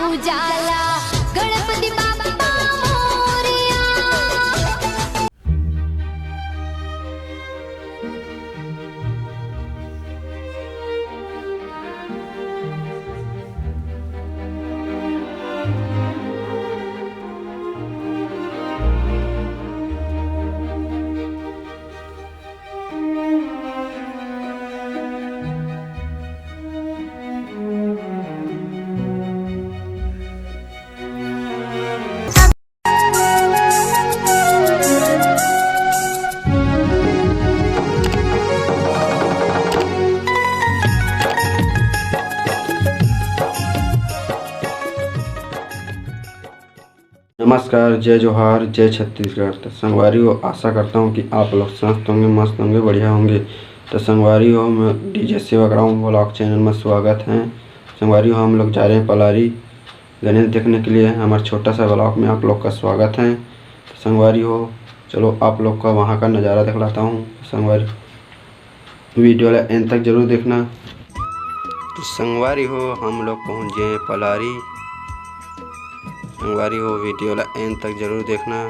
उजाला गणपति बाप्पा मोरया। नमस्कार, जय जोहार, जय छत्तीसगढ़। तो संगवारी हो, आशा करता हूँ कि आप लोग स्वस्थ होंगे, मस्त होंगे, बढ़िया होंगे। तो संगवारी हो, मैं डीजे सेवाग्राम ब्लॉग चैनल में स्वागत है। संगवारी हो, हम लोग जा रहे हैं पलारी गणेश देखने के लिए। हमारे छोटा सा ब्लॉग में आप लोग का स्वागत है। तो संगवारी हो, चलो आप लोग का वहाँ का नज़ारा दिखलाता हूँ। संगवारी वीडियो वाला एंड तक जरूर देखना। तो संगवारी हो, हम लोग पहुँच गए पलारी। संगवारी हो, वीडियो वाला एंड तक जरूर देखना।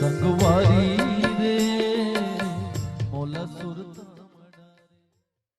संगवारी